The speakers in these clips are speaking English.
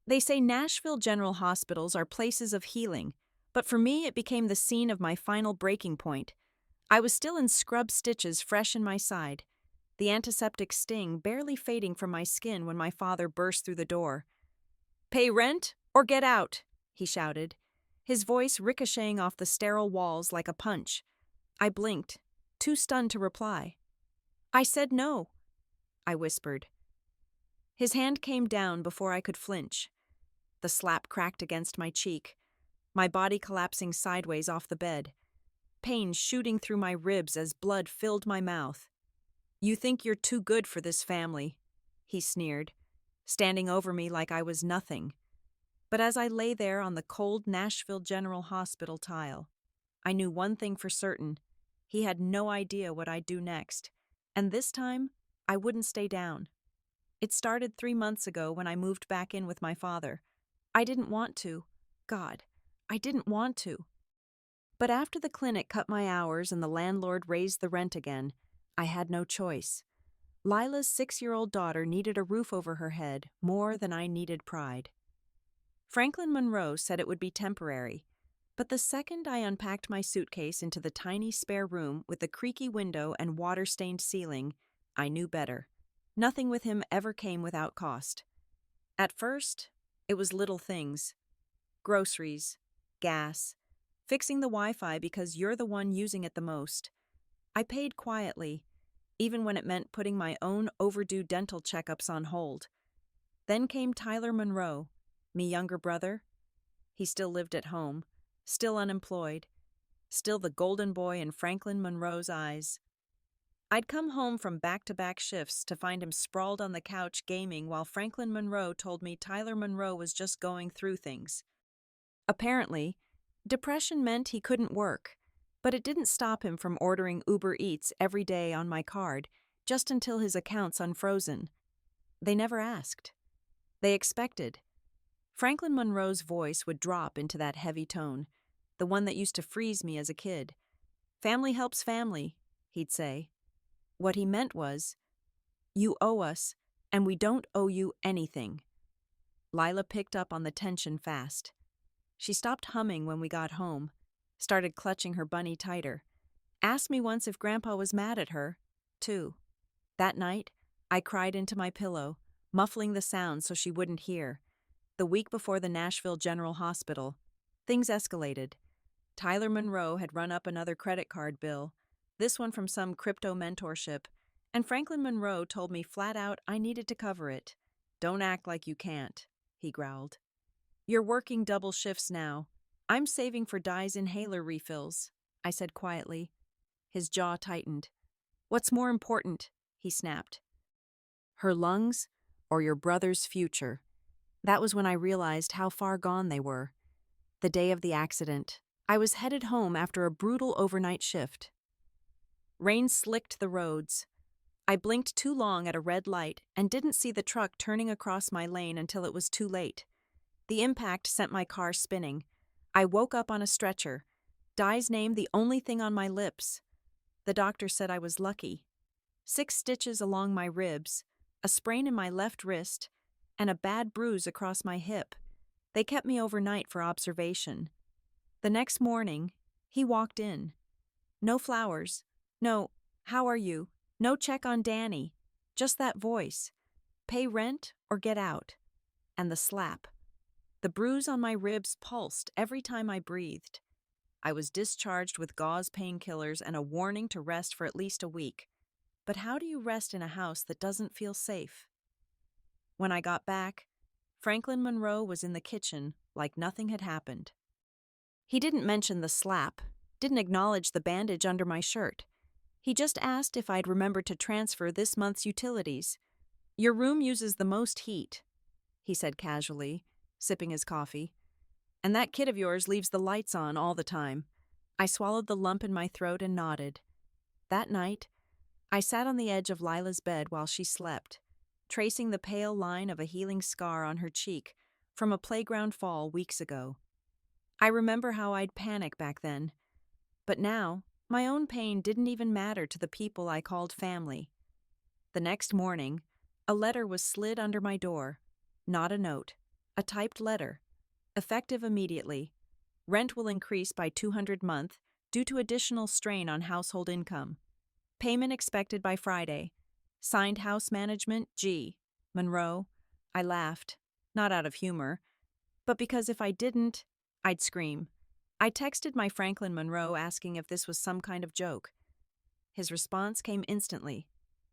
They say Nashville General Hospitals are places of healing, but for me it became the scene of my final breaking point. I was still in scrub stitches fresh in my side, the antiseptic sting barely fading from my skin when my father burst through the door. "Pay rent or get out," he shouted, his voice ricocheting off the sterile walls like a punch. I blinked, too stunned to reply. "I said no," I whispered. His hand came down before I could flinch. The slap cracked against my cheek, my body collapsing sideways off the bed, pain shooting through my ribs as blood filled my mouth. "You think you're too good for this family," he sneered, standing over me like I was nothing. But as I lay there on the cold Nashville General Hospital tile, I knew one thing for certain. He had no idea what I'd do next, and this time, I wouldn't stay down. It started 3 months ago when I moved back in with my father. I didn't want to. God, I didn't want to. But after the clinic cut my hours and the landlord raised the rent again, I had no choice. Lila's 6-year-old daughter needed a roof over her head more than I needed pride. Franklin Monroe said it would be temporary, but the second I unpacked my suitcase into the tiny spare room with the creaky window and water-stained ceiling, I knew better. Nothing with him ever came without cost. At first, it was little things. Groceries, gas, fixing the Wi-Fi because you're the one using it the most. I paid quietly, even when it meant putting my own overdue dental checkups on hold. Then came Tyler Monroe, me younger brother. He still lived at home, still unemployed, still the golden boy in Franklin Monroe's eyes. I'd come home from back-to-back shifts to find him sprawled on the couch gaming while Franklin Monroe told me Tyler Monroe was just going through things. Apparently, depression meant he couldn't work, but it didn't stop him from ordering Uber Eats every day on my card just until his account's unfrozen. They never asked. They expected. Franklin Monroe's voice would drop into that heavy tone, the one that used to freeze me as a kid. "Family helps family," he'd say. What he meant was, "You owe us, and we don't owe you anything." Lila picked up on the tension fast. She stopped humming when we got home, started clutching her bunny tighter, asked me once if Grandpa was mad at her, too. That night, I cried into my pillow, muffling the sound so she wouldn't hear. The week before the Nashville General Hospital, things escalated. Tyler Monroe had run up another credit card bill, this one from some crypto mentorship, and Franklin Monroe told me flat out I needed to cover it. "Don't act like you can't," he growled. "You're working double shifts now. I'm saving for Di's inhaler refills," I said quietly. His jaw tightened. "What's more important?" he snapped. "Her lungs or your brother's future?" That was when I realized how far gone they were. The day of the accident, I was headed home after a brutal overnight shift. Rain slicked the roads. I blinked too long at a red light and didn't see the truck turning across my lane until it was too late. The impact sent my car spinning. I woke up on a stretcher, Di's name the only thing on my lips. The doctor said I was lucky. 6 stitches along my ribs, a sprain in my left wrist, and a bad bruise across my hip. They kept me overnight for observation. The next morning, he walked in. No flowers. No, "How are you?" No check on Danny. Just that voice. "Pay rent or get out." And the slap. The bruise on my ribs pulsed every time I breathed. I was discharged with gauze painkillers and a warning to rest for at least a week. But how do you rest in a house that doesn't feel safe? When I got back, Franklin Monroe was in the kitchen like nothing had happened. He didn't mention the slap, didn't acknowledge the bandage under my shirt. He just asked if I'd remembered to transfer this month's utilities. "Your room uses the most heat," he said casually, sipping his coffee. "And that kid of yours leaves the lights on all the time." I swallowed the lump in my throat and nodded. That night, I sat on the edge of Lila's bed while she slept, tracing the pale line of a healing scar on her cheek from a playground fall weeks ago. I remember how I'd panic back then, but now, my own pain didn't even matter to the people I called family. The next morning, a letter was slid under my door. Not a note, A typed letter. Effective immediately. Rent will increase by 200 month due to additional strain on household income. Payment expected by Friday. Signed House Management G. Monroe. I laughed, not out of humor, but because if I didn't, I'd scream. I texted my Franklin Monroe asking if this was some kind of joke. His response came instantly.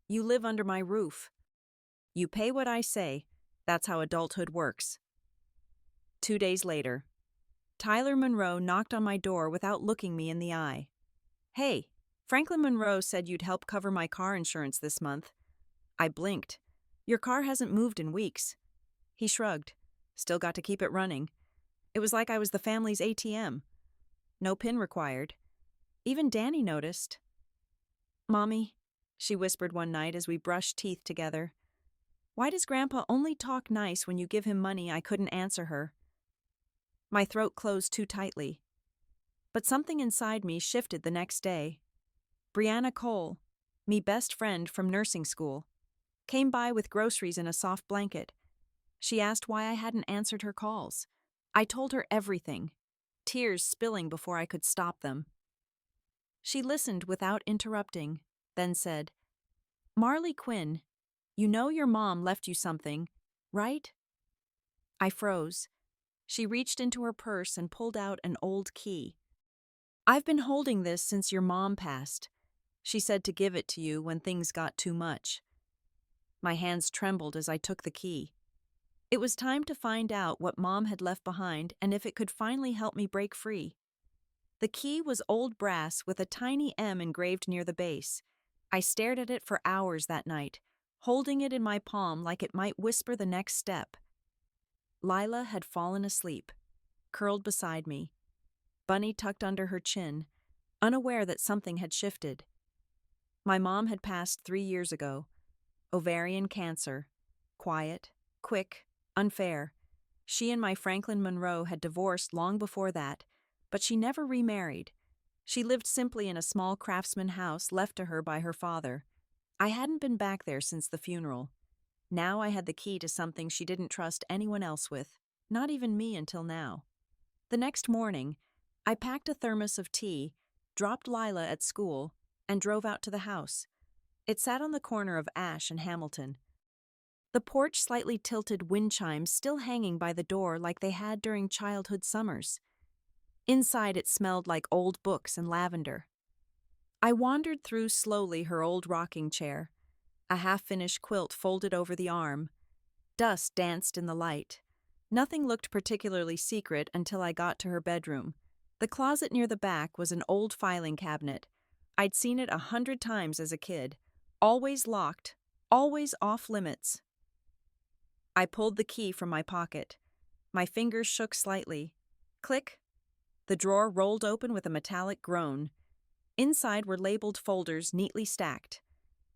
You live under my roof. You pay what I say. That's how adulthood works. 2 days later. Tyler Monroe knocked on my door without looking me in the eye. Hey, Franklin Monroe said you'd help cover my car insurance this month. I blinked. Your car hasn't moved in weeks. He shrugged. Still got to keep it running. It was like I was the family's ATM. No PIN required. Even Danny noticed. Mommy, she whispered one night as we brushed teeth together. Why does Grandpa only talk nice when you give him money? I couldn't answer her. My throat closed too tightly. But something inside me shifted the next day. Brianna Cole, me best friend from nursing school, came by with groceries in a soft blanket. She asked why I hadn't answered her calls. I told her everything, tears spilling before I could stop them. She listened without interrupting, then said, Marley Quinn, you know your mom left you something, right? I froze. She reached into her purse and pulled out an old key. I've been holding this since your mom passed. She said to give it to you when things got too much. My hands trembled as I took the key. It was time to find out what Mom had left behind and if it could finally help me break free. The key was old brass with a tiny M engraved near the base. I stared at it for hours that night, holding it in my palm like it might whisper the next step. Lila had fallen asleep, curled beside me, Bunny tucked under her chin, unaware that something had shifted. My mom had passed 3 years ago. Ovarian cancer. Quiet, quick, unfair. She and my Franklin Monroe had divorced long before that, but she never remarried. She lived simply in a small craftsman house left to her by her father. I hadn't been back there since the funeral. Now I had the key to something she didn't trust anyone else with, not even me until now. The next morning, I packed a thermos of tea, dropped Lila at school, and drove out to the house. It sat on the corner of Ash and Hamilton. The porch slightly tilted wind chimes still hanging by the door like they had during childhood summers. Inside it smelled like old books and lavender. I wandered through slowly her old rocking chair, a half-finished quilt folded over the arm. Dust danced in the light. Nothing looked particularly secret until I got to her bedroom. The closet near the back was an old filing cabinet. I'd seen it 100 times as a kid. Always locked, always off limits. I pulled the key from my pocket. My fingers shook slightly. Click. The drawer rolled open with a metallic groan. Inside were labeled folders neatly stacked.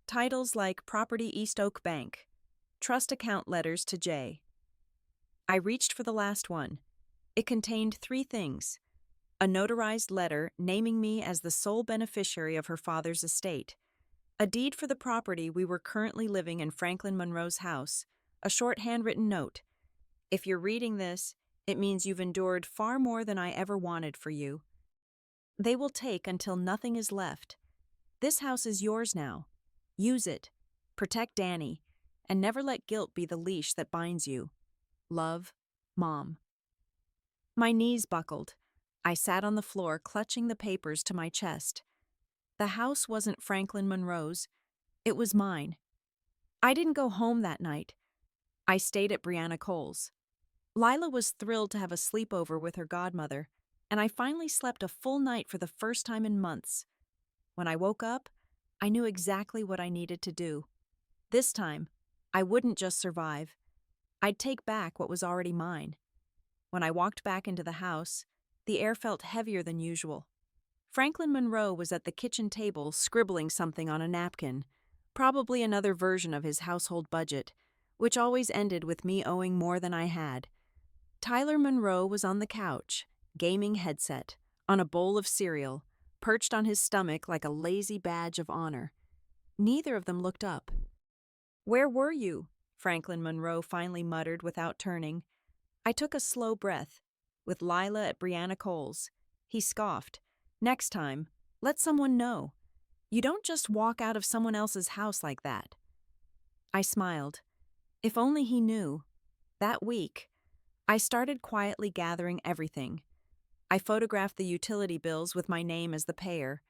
Titles like Property East Oak Bank. Trust account letters to J. I reached for the last one. It contained 3 things. A notarized letter naming me as the sole beneficiary of her father's estate. A deed for the property we were currently living in Franklin Monroe's house. A short handwritten note. If you're reading this, it means you've endured far more than I ever wanted for you. They will take until nothing is left. This house is yours now. Use it. Protect Danny. And never let guilt be the leash that binds you. Love, Mom. My knees buckled. I sat on the floor clutching the papers to my chest. The house wasn't Franklin Monroe's. It was mine. I didn't go home that night. I stayed at Brianna Cole's. Lila was thrilled to have a sleepover with her godmother, and I finally slept a full night for the first time in months. When I woke up, I knew exactly what I needed to do. This time, I wouldn't just survive. I'd take back what was already mine. When I walked back into the house, the air felt heavier than usual. Franklin Monroe was at the kitchen table scribbling something on a napkin, probably another version of his household budget, which always ended with me owing more than I had. Tyler Monroe was on the couch, gaming headset, on a bowl of cereal, perched on his stomach like a lazy badge of honor. Neither of them looked up. "Where were you?" Franklin Monroe finally muttered without turning. I took a slow breath. With Lila at Brianna Cole's. He scoffed. Next time, let someone know. You don't just walk out of someone else's house like that. I smiled. If only he knew. That week, I started quietly gathering everything. I photographed the utility bills with my name as the payer.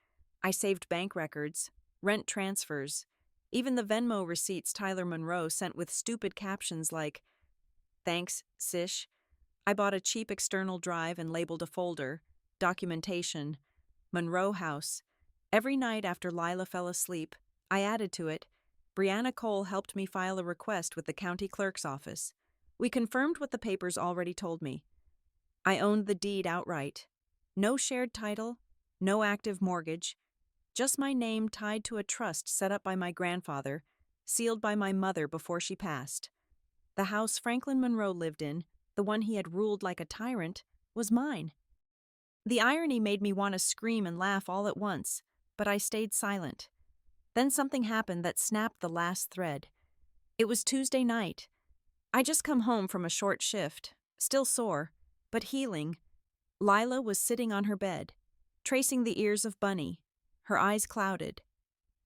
I saved bank records, rent transfers, even the Venmo receipts Tyler Monroe sent with stupid captions like, "Thanks, Sish." I bought a cheap external drive and labeled a folder, documentation, Monroe House. Every night after Lila fell asleep, I added to it, Brianna Cole helped me file a request with the county clerk's office. We confirmed what the papers already told me. I owned the deed outright. No shared title, no active mortgage, just my name tied to a trust set up by my grandfather, sealed by my mother before she passed. The house Franklin Monroe lived in, the one he had ruled like a tyrant, was mine. The irony made me want to scream and laugh all at once, but I stayed silent. Then something happened that snapped the last thread. It was Tuesday night. I just come home from a short shift, still sore, but healing. Lila was sitting on her bed, tracing the ears of Bunny, her eyes clouded.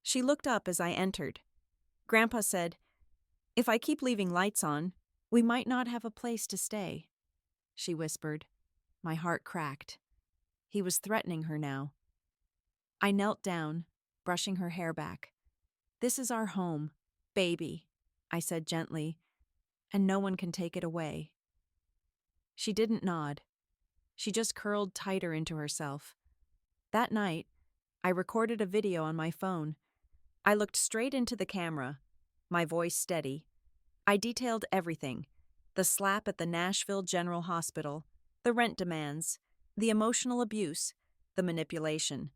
She looked up as I entered. Grandpa said, "If I keep leaving lights on, we might not have a place to stay," she whispered. My heart cracked. He was threatening her now. I knelt down, brushing her hair back. "This is our home, baby," I said gently, "and no one can take it away." She didn't nod. She just curled tighter into herself. That night, I recorded a video on my phone. I looked straight into the camera, my voice steady. I detailed everything: the slap at the Nashville General Hospital, the rent demands, the emotional abuse, the manipulation.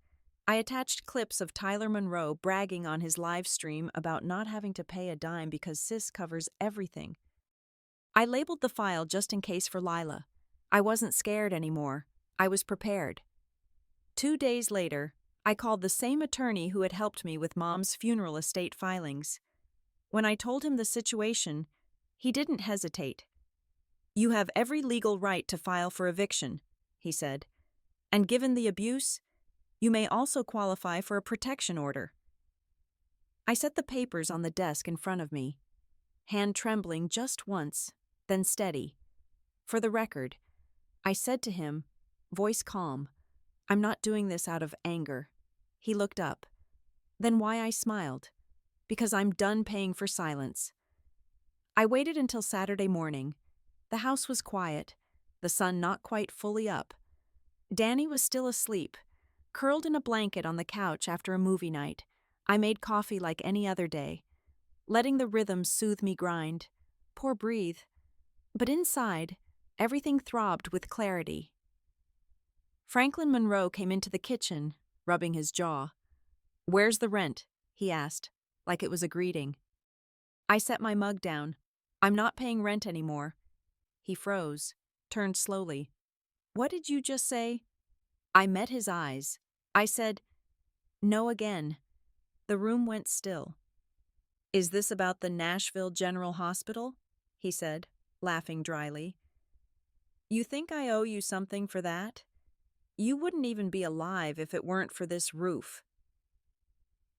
I attached clips of Tyler Monroe bragging on his live stream about not having to pay a dime because Sis covers everything. I labeled the file just in case for Lila. I wasn't scared anymore. I was prepared. 2 days later, I called the same attorney who had helped me with Mom's funeral estate filings. When I told him the situation, he didn't hesitate. "You have every legal right to file for eviction," he said. "And given the abuse, you may also qualify for a protection order." I set the papers on the desk in front of me, hand trembling just once, then steady. For the record, I said to him, voice calm, "I'm not doing this out of anger." He looked up. Then why I smiled? Because I'm done paying for silence. I waited until Saturday morning. The house was quiet, the sun not quite fully up. Danny was still asleep, curled in a blanket on the couch after a movie night. I made coffee like any other day, letting the rhythm soothe me grind. Poor breathe. But inside, everything throbbed with clarity. Franklin Monroe came into the kitchen, rubbing his jaw. "Where's the rent?" he asked, like it was a greeting. I set my mug down. "I'm not paying rent anymore." He froze, turned slowly. "What did you just say?" I met his eyes. I said, "No again." The room went still. "Is this about the Nashville General Hospital?" he said, laughing dryly. "You think I owe you something for that? You wouldn't even be alive if it weren't for this roof."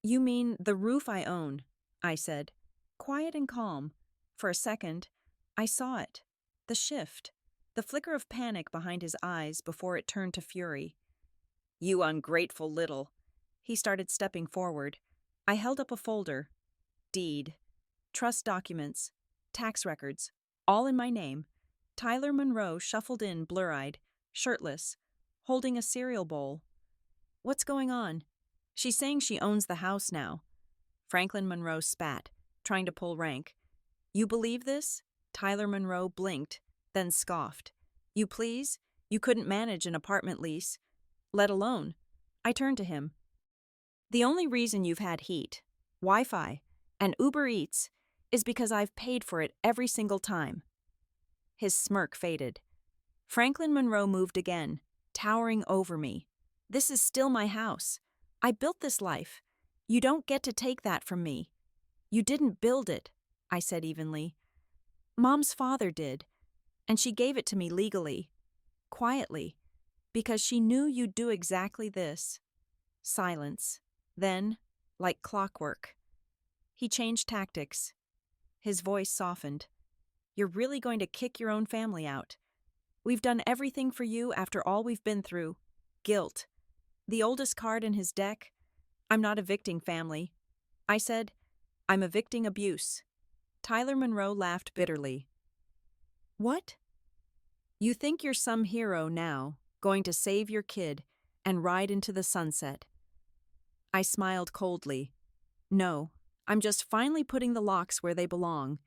"You mean the roof I own," I said, quiet and calm. For a second, I saw it. The shift. The flicker of panic behind his eyes before it turned to fury. "You ungrateful little." He started stepping forward. I held up a folder. Deed. Trust documents. Tax records. All in my name. Tyler Monroe shuffled in blur-eyed, shirtless, holding a cereal bowl. "What's going on?" "She's saying she owns the house now." Franklin Monroe spat, trying to pull rank. "You believe this?" Tyler Monroe blinked, then scoffed. "You please? You couldn't manage an apartment lease. Let alone." I turned to him. "The only reason you've had heat, Wi-Fi, and Uber Eats is because I've paid for it every single time." His smirk faded. Franklin Monroe moved again, towering over me. "This is still my house. I built this life. You don't get to take that from me." "You didn't build it," I said evenly. "Mom's father did. And she gave it to me legally, quietly, because she knew you'd do exactly this. Silence. Then, like clockwork, he changed tactics. His voice softened. You're really going to kick your own family out. We've done everything for you after all we've been through. Guilt. The oldest card in his deck. I'm not evicting family. I said, I'm evicting abuse. Tyler Monroe laughed bitterly. What? You think you're some hero now, going to save your kid and ride into the sunset. I smiled coldly. No, I'm just finally putting the locks where they belong.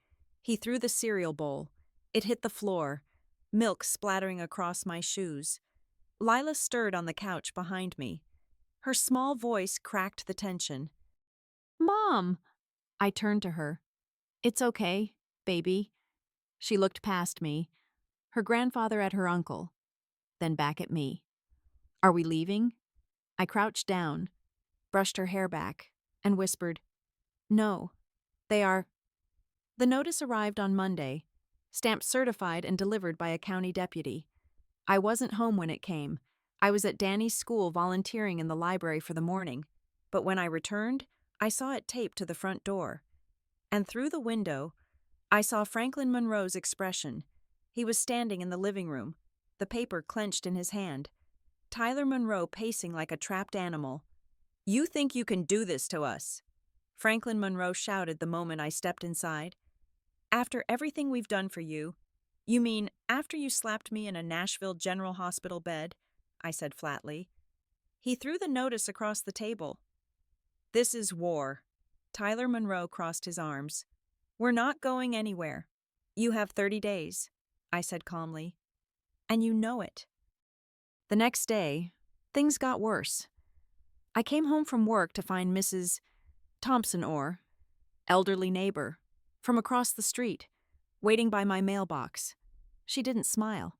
He threw the cereal bowl. It hit the floor, milk splattering across my shoes. Lila stirred on the couch behind me. Her small voice cracked the tension. Mom! I turned to her. It's okay, baby. She looked past me, her grandfather at her uncle, then back at me. Are we leaving? I crouched down, brushed her hair back, and whispered, No, they are. The notice arrived on Monday, stamped certified and delivered by a county deputy. I wasn't home when it came. I was at Danny's school volunteering in the library for the morning, but when I returned, I saw it taped to the front door. And through the window, I saw Franklin Monroe's expression. He was standing in the living room, the paper clenched in his hand. Tyler Monroe pacing like a trapped animal. You think you can do this to us? Franklin Monroe shouted the moment I stepped inside. After everything we've done for you? You mean after you slapped me in a Nashville General Hospital bed? I said flatly. He threw the notice across the table. This is war. Tyler Monroe crossed his arms. We're not going anywhere. You have 30 days, I said calmly. And you know it. The next day, things got worse. I came home from work to find Mrs. Thompson Orr, elderly neighbor, from across the street, waiting by my mailbox. She didn't smile.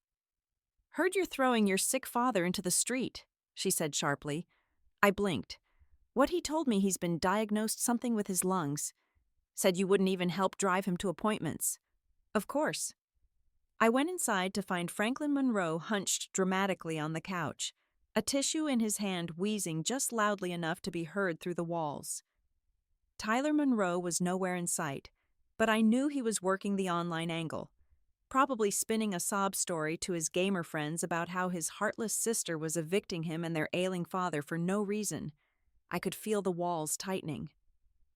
Heard you're throwing your sick father into the street, she said sharply. I blinked. What he told me he's been diagnosed something with his lungs. Said you wouldn't even help drive him to appointments. Of course. I went inside to find Franklin Monroe hunched dramatically on the couch, a tissue in his hand wheezing just loudly enough to be heard through the walls. Tyler Monroe was nowhere in sight, but I knew he was working the online angle, probably spinning a sob story to his gamer friends about how his heartless sister was evicting him and their ailing father for no reason. I could feel the walls tightening.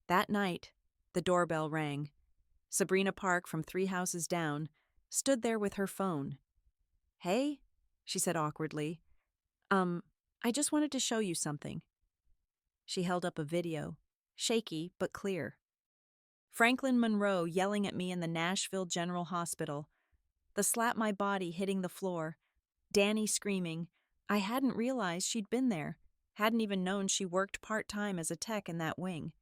That night, the doorbell rang. Sabrina Park from 3 houses down stood there with her phone. Hey, she said awkwardly. I just wanted to show you something. She held up a video, shaky but clear. Franklin Monroe yelling at me in the Nashville General Hospital. The slap my body hitting the floor. Danny screaming. I hadn't realized she'd been there. Hadn't even known she worked part-time as a tech in that wing.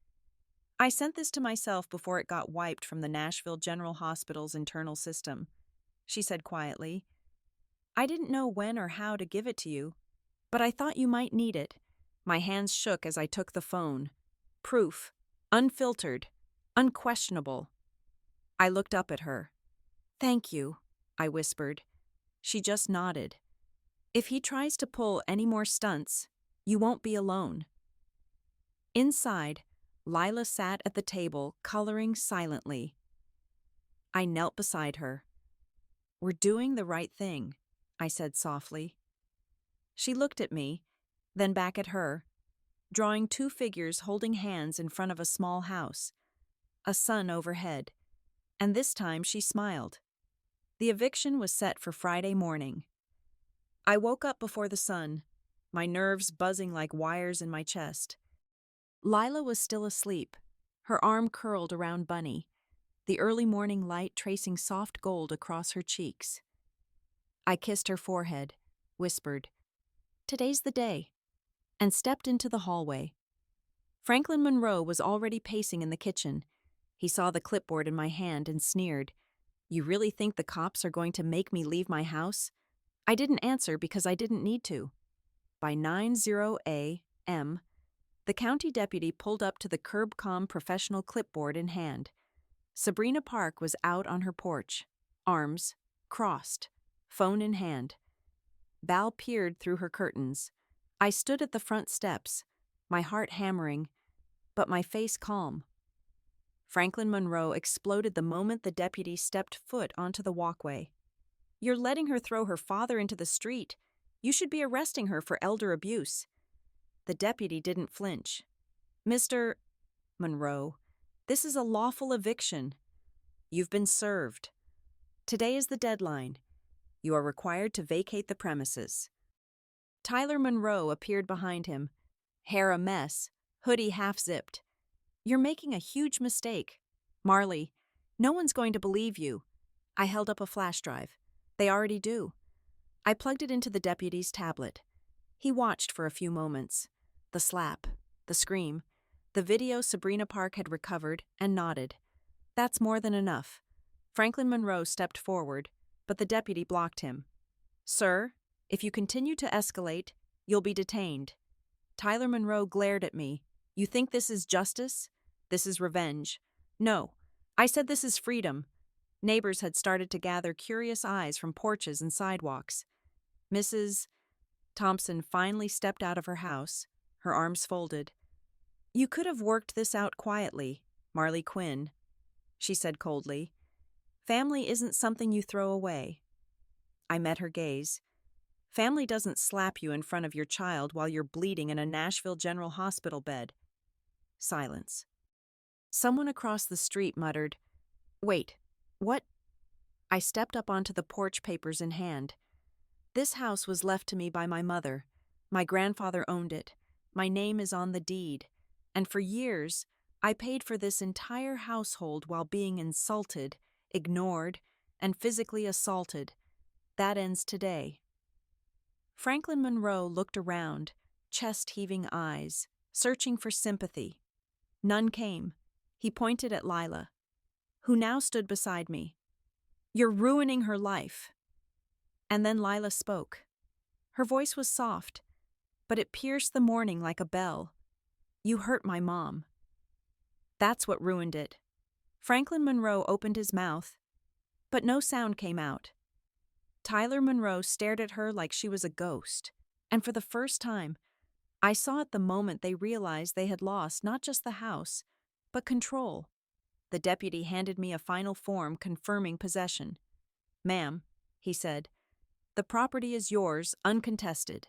I sent this to myself before it got wiped from the Nashville General Hospital's internal system. She said quietly, I didn't know when or how to give it to you, but I thought you might need it. My hands shook as I took the phone. Proof. Unfiltered. Unquestionable. I looked up at her. Thank you, I whispered. She just nodded. If he tries to pull any more stunts, you won't be alone. Inside, Lila sat at the table, coloring silently. I knelt beside her. We're doing the right thing, I said softly. She looked at me, then back at her, drawing 2 figures holding hands in front of a small house, a sun overhead, and this time she smiled. The eviction was set for Friday morning. I woke up before the sun, my nerves buzzing like wires in my chest. Lila was still asleep, her arm curled around Bunny, the early morning light tracing soft gold across her cheeks. I kissed her forehead, whispered, Today's the day, and stepped into the hallway. Franklin Monroe was already pacing in the kitchen. He saw the clipboard in my hand and sneered, You really think the cops are going to make me leave my house? I didn't answer because I didn't need to. By 9:00 a.m., the county deputy pulled up to the CurbCom professional clipboard in hand. Sabrina Park was out on her porch, arms crossed, phone in hand. Val peered through her curtains. I stood at the front steps, my heart hammering, but my face calm. Franklin Monroe exploded the moment the deputy stepped foot onto the walkway. "You're letting her throw her father into the street. You should be arresting her for elder abuse." The deputy didn't flinch. "Mr. Monroe, this is a lawful eviction. You've been served. Today is the deadline. You are required to vacate the premises." Tyler Monroe appeared behind him, hair a mess, hoodie half-zipped. "You're making a huge mistake. Marley, no one's going to believe you." I held up a flash drive. "They already do." I plugged it into the deputy's tablet. He watched for a few moments. The slap, the scream, the video Sabrina Park had recovered, and nodded. "That's more than enough." Franklin Monroe stepped forward, but the deputy blocked him. "Sir, if you continue to escalate, you'll be detained." Tyler Monroe glared at me. "You think this is justice? This is revenge." "No, I said this is freedom." Neighbors had started to gather curious eyes from porches and sidewalks. Mrs. Thompson finally stepped out of her house, her arms folded. "You could have worked this out quietly, Marley Quinn," she said coldly. "Family isn't something you throw away." I met her gaze. Family doesn't slap you in front of your child while you're bleeding in a Nashville General Hospital bed. Silence. Someone across the street muttered, "Wait, what?" I stepped up onto the porch, papers in hand. "This house was left to me by my mother. My grandfather owned it. My name is on the deed. And for years, I paid for this entire household while being insulted, ignored, and physically assaulted. That ends today." Franklin Monroe looked around, chest-heaving eyes, searching for sympathy. None came. He pointed at Lila, who now stood beside me. "You're ruining her life." And then Lila spoke. Her voice was soft, but it pierced the morning like a bell. "You hurt my mom. That's what ruined it." Franklin Monroe opened his mouth, but no sound came out. Tyler Monroe stared at her like she was a ghost, and for the first time, I saw at the moment they realized they had lost not just the house, but control. The deputy handed me a final form confirming possession. "Ma'am," he said, "the property is yours, uncontested."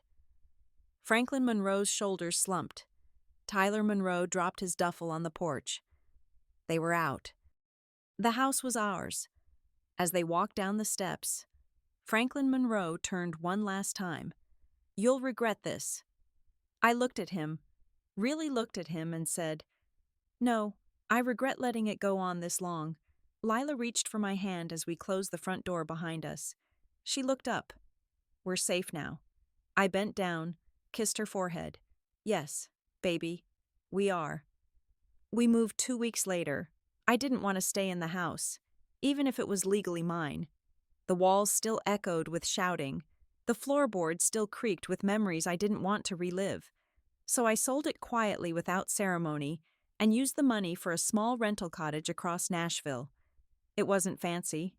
Franklin Monroe's shoulders slumped. Tyler Monroe dropped his duffel on the porch. They were out. The house was ours. As they walked down the steps, Franklin Monroe turned one last time. "You'll regret this." I looked at him, really looked at him, and said, "No, I regret letting it go on this long." Lila reached for my hand as we closed the front door behind us. She looked up. "We're safe now." I bent down, kissed her forehead. "Yes, baby, we are." We moved 2 weeks later. I didn't want to stay in the house, even if it was legally mine. The walls still echoed with shouting. The floorboards still creaked with memories I didn't want to relive. So I sold it quietly without ceremony and used the money for a small rental cottage across Nashville. It wasn't fancy.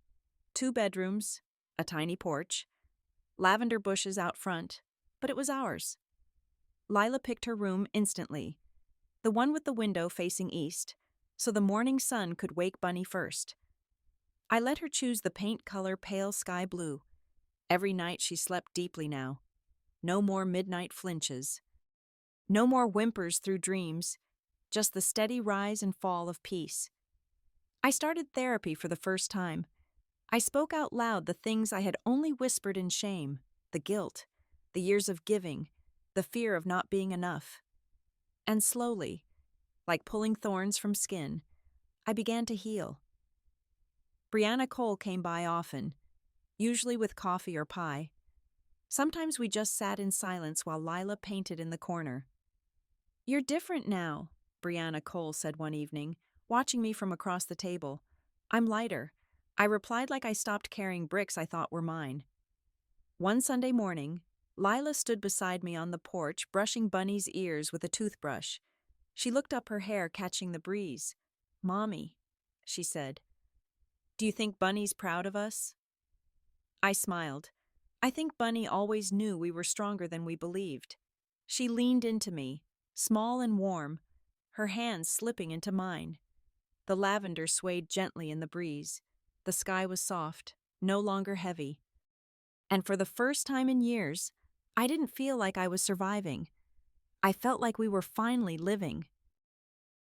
2 bedrooms, a tiny porch, lavender bushes out front, but it was ours. Lila picked her room instantly, the one with the window facing east, so the morning sun could wake Bunny first. I let her choose the paint color pale sky blue. Every night she slept deeply now. No more midnight flinches. No more whimpers through dreams, just the steady rise and fall of peace. I started therapy for the first time. I spoke out loud the things I had only whispered in shame, the guilt, the years of giving, the fear of not being enough. And slowly, like pulling thorns from skin, I began to heal. Brianna Cole came by often, usually with coffee or pie. Sometimes we just sat in silence while Lila painted in the corner. "You're different now," Brianna Cole said one evening, watching me from across the table. "I'm lighter." I replied like I stopped carrying bricks I thought were mine. One Sunday morning, Lila stood beside me on the porch, brushing Bunny's ears with a toothbrush. She looked up, her hair catching the breeze. "Mommy," she said, "do you think Bunny's proud of us?" I smiled. I think Bunny always knew we were stronger than we believed. She leaned into me, small and warm, her hands slipping into mine. The lavender swayed gently in the breeze. The sky was soft, no longer heavy. And for the first time in years, I didn't feel like I was surviving. I felt like we were finally living,